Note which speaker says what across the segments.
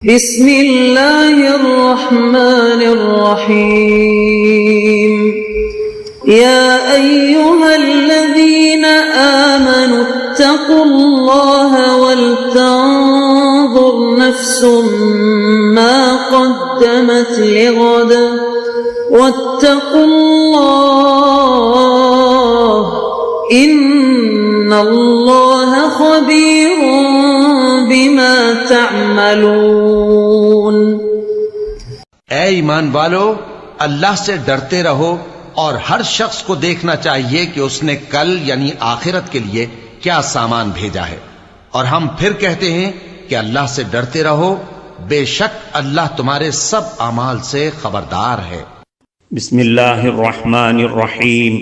Speaker 1: بسم اللہ الرحمن الرحیم یا ایہا الذین آمنوا اتقوا اللہ ولتنظر نفس ما قدمت لغد واتقوا اللہ ان اللہ خبیر بما تعملون۔
Speaker 2: اے ایمان والو، اللہ سے ڈرتے رہو اور ہر شخص کو دیکھنا چاہیے کہ اس نے کل یعنی آخرت کے لیے کیا سامان بھیجا ہے، اور ہم پھر کہتے ہیں کہ اللہ سے ڈرتے رہو، بے شک اللہ تمہارے سب اعمال سے خبردار ہے۔
Speaker 3: بسم اللہ الرحمن الرحیم،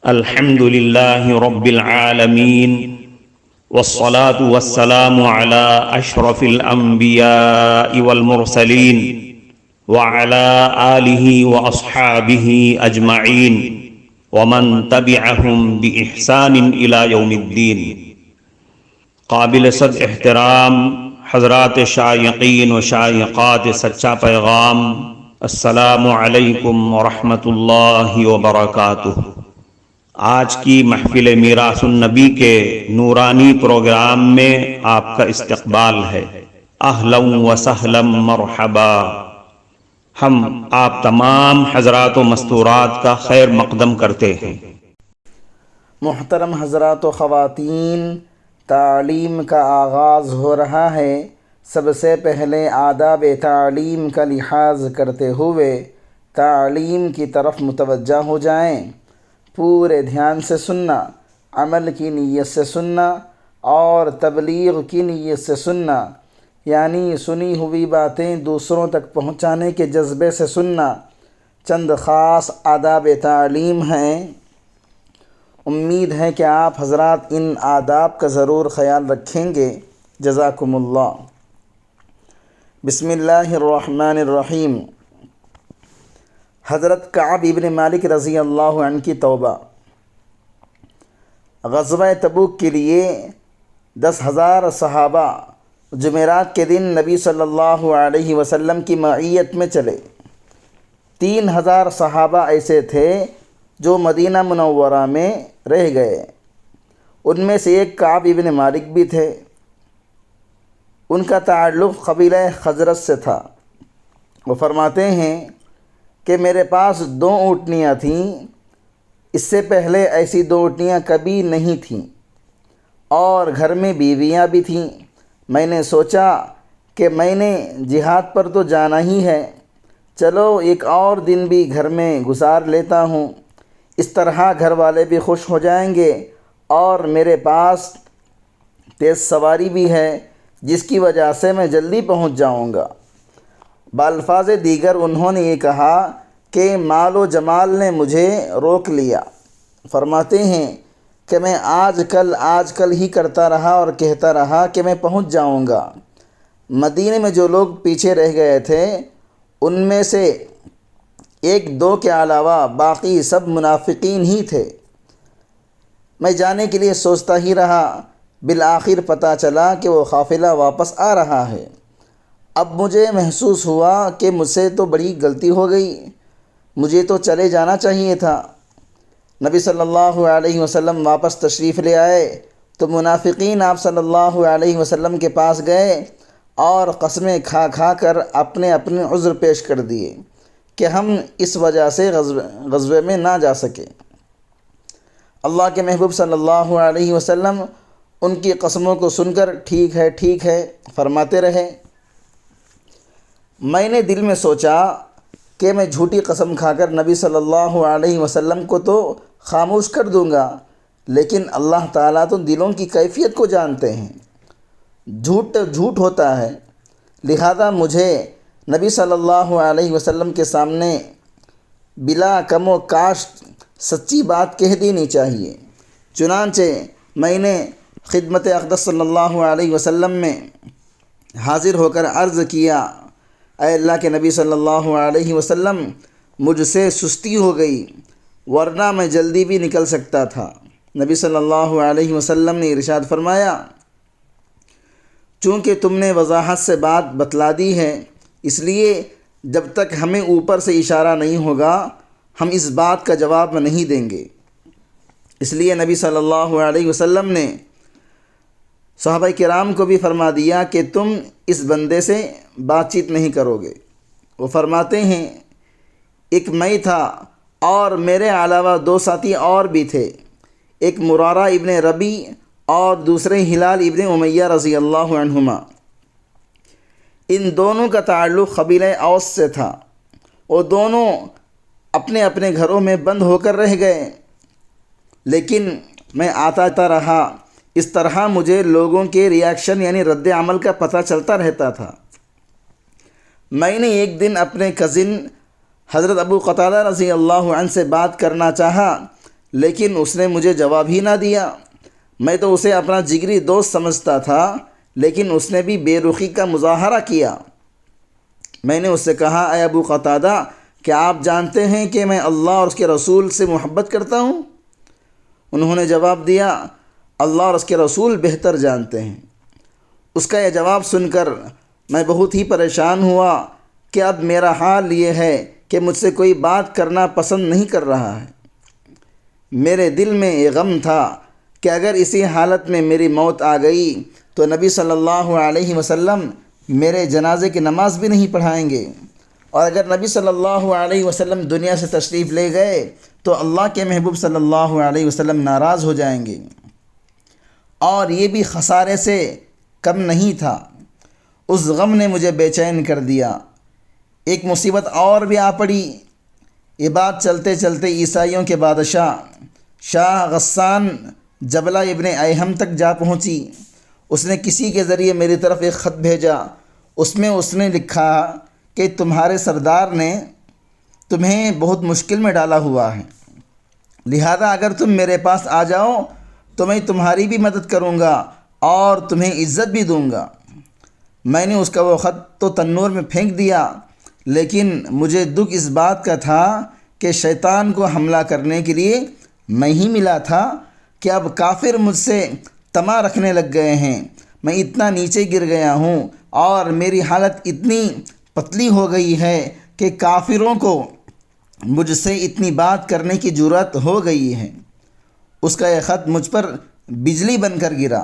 Speaker 3: الحمد للہ رب العالمین، والصلاة والسلام على اشرف الانبیاء والمرسلین وعلى آلہ واصحابہ اجمعین ومن تبعہم بإحسان الى یوم الدین۔ قابل صد احترام حضرات شائقین و شائقات سچا پیغام، السلام علیکم ورحمۃ اللہ وبرکاتہ۔ آج کی محفل میراث النبی کے نورانی پروگرام میں آپ کا استقبال ہے۔ اہلا و سہلا مرحبا۔ ہم آپ تمام حضرات و مستورات کا خیر مقدم کرتے ہیں۔
Speaker 4: محترم حضرات و خواتین، تعلیم کا آغاز ہو رہا ہے۔ سب سے پہلے آداب تعلیم کا لحاظ کرتے ہوئے تعلیم کی طرف متوجہ ہو جائیں۔ پورے دھیان سے سننا، عمل کی نیت سے سننا اور تبلیغ کی نیت سے سننا، یعنی سنی ہوئی باتیں دوسروں تک پہنچانے کے جذبے سے سننا۔ چند خاص آداب تعلیم ہیں، امید ہے کہ آپ حضرات ان آداب کا ضرور خیال رکھیں گے۔ جزاکم اللہ۔ بسم اللہ الرحمن الرحیم۔ حضرت کعب ابن مالک رضی اللہ عنہ کی توبہ۔ غزوہ تبوک کے لیے 10,000 صحابہ جمعرات کے دن نبی صلی اللہ علیہ وسلم کی معیت میں چلے۔ 3,000 صحابہ ایسے تھے جو مدینہ منورہ میں رہ گئے۔ ان میں سے ایک کعب ابن مالک بھی تھے۔ ان کا تعلق قبیلہ خزرج سے تھا۔ وہ فرماتے ہیں کہ میرے پاس 2 اونٹنیاں تھیں، اس سے پہلے ایسی 2 اونٹنیاں کبھی نہیں تھیں، اور گھر میں بیویاں بھی تھیں۔ میں نے سوچا کہ میں نے جہاد پر تو جانا ہی ہے، چلو ایک اور دن بھی گھر میں گزار لیتا ہوں، اس طرح گھر والے بھی خوش ہو جائیں گے، اور میرے پاس تیز سواری بھی ہے جس کی وجہ سے میں جلدی پہنچ جاؤں گا۔ بالفاظ دیگر انہوں نے یہ کہا کہ مال و جمال نے مجھے روک لیا۔ فرماتے ہیں کہ میں آج کل ہی کرتا رہا اور کہتا رہا کہ میں پہنچ جاؤں گا۔ مدینے میں جو لوگ پیچھے رہ گئے تھے ان میں سے 1-2 کے علاوہ باقی سب منافقین ہی تھے۔ میں جانے کے لیے سوچتا ہی رہا، بالآخر پتہ چلا کہ وہ قافلہ واپس آ رہا ہے۔ اب مجھے محسوس ہوا کہ مجھ سے تو بڑی غلطی ہو گئی، مجھے تو چلے جانا چاہیے تھا۔ نبی صلی اللہ علیہ وسلم واپس تشریف لے آئے تو منافقین آپ صلی اللہ علیہ وسلم کے پاس گئے اور قسمیں کھا کر اپنے عذر پیش کر دیے کہ ہم اس وجہ سے غزوے میں نہ جا سکے۔ اللہ کے محبوب صلی اللہ علیہ وسلم ان کی قسموں کو سن کر ٹھیک ہے فرماتے رہے۔ میں نے دل میں سوچا کہ میں جھوٹی قسم کھا کر نبی صلی اللہ علیہ وسلم کو تو خاموش کر دوں گا، لیکن اللہ تعالیٰ تو دلوں کی کیفیت کو جانتے ہیں، جھوٹ ہوتا ہے، لہذا مجھے نبی صلی اللہ علیہ وسلم کے سامنے بلا کم و کاشت سچی بات کہہ دینی چاہیے۔ چنانچہ میں نے خدمت اقدس صلی اللہ علیہ وسلم میں حاضر ہو کر عرض کیا، اے اللہ کے نبی صلی اللہ علیہ وسلم، مجھ سے سستی ہو گئی ورنہ میں جلدی بھی نکل سکتا تھا۔ نبی صلی اللہ علیہ وسلم نے ارشاد فرمایا، چونکہ تم نے وضاحت سے بات بتلا دی ہے، اس لیے جب تک ہمیں اوپر سے اشارہ نہیں ہوگا ہم اس بات کا جواب نہیں دیں گے۔ اس لیے نبی صلی اللہ علیہ وسلم نے صحابہ کرام کو بھی فرما دیا کہ تم اس بندے سے بات چیت نہیں کرو گے۔ وہ فرماتے ہیں ایک میں تھا اور میرے علاوہ 2 ساتھی اور بھی تھے، ایک مرارہ ابن ربی اور دوسرے ہلال ابن امیہ رضی اللہ عنہما۔ ان دونوں کا تعلق قبیلہ اوس سے تھا۔ وہ دونوں اپنے اپنے گھروں میں بند ہو کر رہ گئے، لیکن میں آتا رہا۔ اس طرح مجھے لوگوں کے ریاکشن یعنی رد عمل کا پتہ چلتا رہتا تھا۔ میں نے ایک دن اپنے کزن حضرت ابو قتادہ رضی اللہ عنہ سے بات کرنا چاہا، لیکن اس نے مجھے جواب ہی نہ دیا۔ میں تو اسے اپنا جگری دوست سمجھتا تھا، لیکن اس نے بھی بے رخی کا مظاہرہ کیا۔ میں نے اس سے کہا اے ابو قتادہ، کیا آپ جانتے ہیں کہ میں اللہ اور اس کے رسول سے محبت کرتا ہوں؟ انہوں نے جواب دیا اللہ اور اس کے رسول بہتر جانتے ہیں۔ اس کا یہ جواب سن کر میں بہت ہی پریشان ہوا کہ اب میرا حال یہ ہے کہ مجھ سے کوئی بات کرنا پسند نہیں کر رہا ہے۔ میرے دل میں یہ غم تھا کہ اگر اسی حالت میں میری موت آ گئی تو نبی صلی اللہ علیہ وسلم میرے جنازے کی نماز بھی نہیں پڑھائیں گے، اور اگر نبی صلی اللہ علیہ وسلم دنیا سے تشریف لے گئے تو اللہ کے محبوب صلی اللہ علیہ وسلم ناراض ہو جائیں گے۔ اور یہ بھی خسارے سے کم نہیں تھا۔ اس غم نے مجھے بے چین کر دیا۔ ایک مصیبت اور بھی آ پڑی۔ یہ بات چلتے چلتے عیسائیوں کے بادشاہ شاہ غسان جبلہ ابن ایہم تک جا پہنچی۔ اس نے کسی کے ذریعے میری طرف ایک خط بھیجا۔ اس میں اس نے لکھا کہ تمہارے سردار نے تمہیں بہت مشکل میں ڈالا ہوا ہے، لہذا اگر تم میرے پاس آ جاؤ تو میں تمہاری بھی مدد کروں گا اور تمہیں عزت بھی دوں گا۔ میں نے اس کا وہ خط تو تنور میں پھینک دیا، لیکن مجھے دکھ اس بات کا تھا کہ شیطان کو حملہ کرنے کے لیے میں ہی ملا تھا کہ اب کافر مجھ سے طمع رکھنے لگ گئے ہیں۔ میں اتنا نیچے گر گیا ہوں اور میری حالت اتنی پتلی ہو گئی ہے کہ کافروں کو مجھ سے اتنی بات کرنے کی جرأت ہو گئی ہے۔ اس کا یہ خط مجھ پر بجلی بن کر گرا۔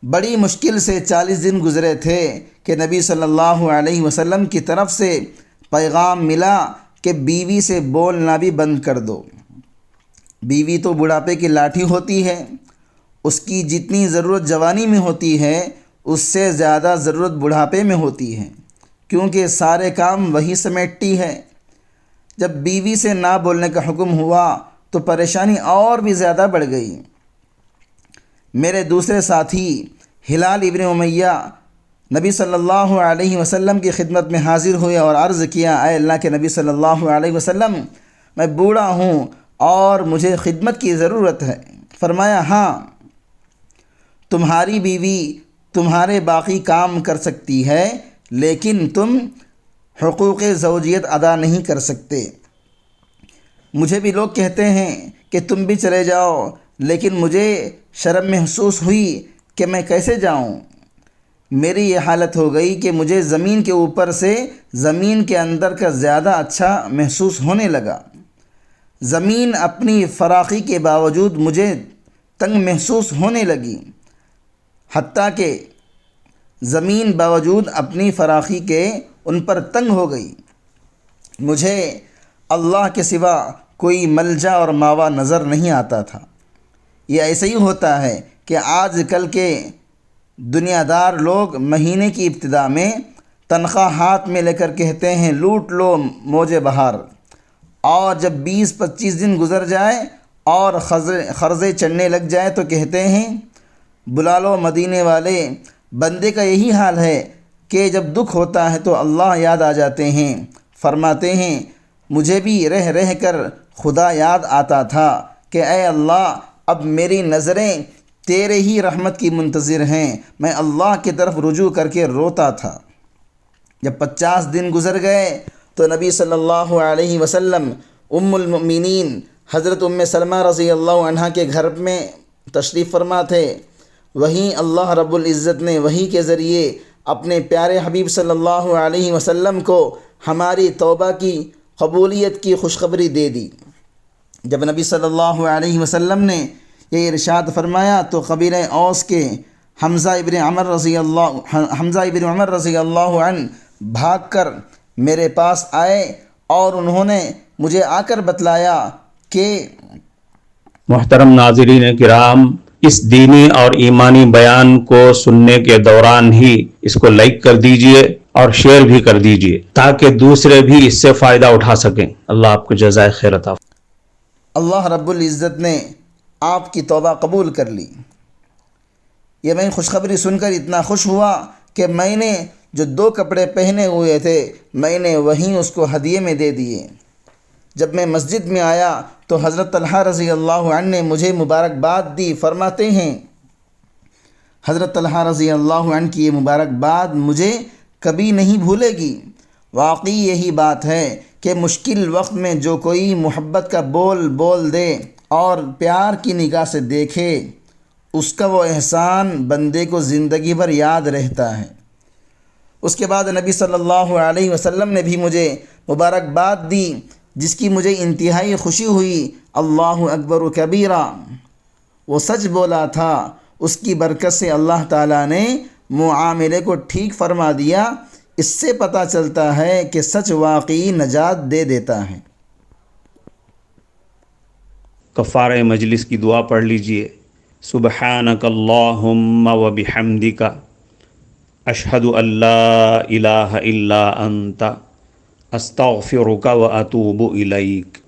Speaker 4: بڑی مشکل سے 40 دن گزرے تھے کہ نبی صلی اللہ علیہ وسلم کی طرف سے پیغام ملا کہ بیوی سے بولنا بھی بند کر دو۔ بیوی تو بڑھاپے کی لاٹھی ہوتی ہے، اس کی جتنی ضرورت جوانی میں ہوتی ہے اس سے زیادہ ضرورت بڑھاپے میں ہوتی ہے، کیونکہ سارے کام وہی سمیٹتی ہے۔ جب بیوی سے نہ بولنے کا حکم ہوا تو پریشانی اور بھی زیادہ بڑھ گئی۔ میرے دوسرے ساتھی ہلال ابن امیہ نبی صلی اللہ علیہ وسلم کی خدمت میں حاضر ہوئے اور عرض کیا اے اللہ کے نبی صلی اللہ علیہ وسلم، میں بوڑھا ہوں اور مجھے خدمت کی ضرورت ہے۔ فرمایا ہاں، تمہاری بیوی تمہارے باقی کام کر سکتی ہے، لیکن تم حقوق زوجیت ادا نہیں کر سکتے۔ مجھے بھی لوگ کہتے ہیں کہ تم بھی چلے جاؤ، لیکن مجھے شرم محسوس ہوئی کہ میں کیسے جاؤں۔ میری یہ حالت ہو گئی کہ مجھے زمین کے اوپر سے زمین کے اندر کا زیادہ اچھا محسوس ہونے لگا۔ زمین اپنی فراخی کے باوجود مجھے تنگ محسوس ہونے لگی، حتیٰ کہ زمین باوجود اپنی فراخی کے ان پر تنگ ہو گئی۔ مجھے اللہ کے سوا کوئی ملجا اور ماوا نظر نہیں آتا تھا۔ یہ ایسے ہی ہوتا ہے کہ آج کل کے دنیا دار لوگ مہینے کی ابتدا میں تنخواہ ہاتھ میں لے کر کہتے ہیں لوٹ لو موج بہار، اور جب 20-25 دن گزر جائے اور قرضے چڑھنے لگ جائے تو کہتے ہیں بلا لو مدینے والے۔ بندے کا یہی حال ہے کہ جب دکھ ہوتا ہے تو اللہ یاد آ جاتے ہیں۔ فرماتے ہیں مجھے بھی رہ رہ کر خدا یاد آتا تھا کہ اے اللہ اب میری نظریں تیرے ہی رحمت کی منتظر ہیں۔ میں اللہ کی طرف رجوع کر کے روتا تھا۔ جب 50 دن گزر گئے تو نبی صلی اللہ علیہ وسلم ام المؤمنین حضرت ام سلمہ رضی اللہ عنہا کے گھر میں تشریف فرما تھے۔ وہیں اللہ رب العزت نے وحی کے ذریعے اپنے پیارے حبیب صلی اللہ علیہ وسلم کو ہماری توبہ کی قبولیت کی خوشخبری دے دی۔ جب نبی صلی اللہ علیہ وسلم نے یہ ارشاد فرمایا تو قبیلہ اوس کے حمزہ ابن عمر رضی اللہ عنہ بھاگ کر میرے پاس آئے اور انہوں نے مجھے آ کر بتلایا کہ
Speaker 3: محترم ناظرین کرام، اس دینی اور ایمانی بیان کو سننے کے دوران ہی اس کو لائک کر دیجئے اور شیئر بھی کر دیجئے تاکہ دوسرے بھی اس سے فائدہ اٹھا سکیں۔ اللہ آپ کو جزائے خیر عطا۔
Speaker 4: اللہ رب العزت نے آپ کی توبہ قبول کر لی۔ یہ میں خوشخبری سن کر اتنا خوش ہوا کہ میں نے جو 2 کپڑے پہنے ہوئے تھے میں نے وہیں اس کو ہدیے میں دے دیے۔ جب میں مسجد میں آیا تو حضرت طلحہ رضی اللہ عنہ نے مجھے مبارکباد دی۔ فرماتے ہیں حضرت طلحہ رضی اللہ عنہ کی یہ مبارکباد مجھے کبھی نہیں بھولے گی۔ واقعی یہی بات ہے کہ مشکل وقت میں جو کوئی محبت کا بول دے اور پیار کی نگاہ سے دیکھے، اس کا وہ احسان بندے کو زندگی بھر یاد رہتا ہے۔ اس کے بعد نبی صلی اللہ علیہ وسلم نے بھی مجھے مبارکباد دی، جس کی مجھے انتہائی خوشی ہوئی۔ اللہ اکبر کبیرہ، وہ سچ بولا تھا، اس کی برکت سے اللہ تعالیٰ نے معاملے کو ٹھیک فرما دیا۔ اس سے پتہ چلتا ہے کہ سچ واقعی نجات دے دیتا ہے۔
Speaker 3: کفارہ مجلس کی دعا پڑھ لیجئے۔ سبحانک اللہم و بحمدک، اشہد ان لا الہ الا انت، استغفرک و اتوب الیک۔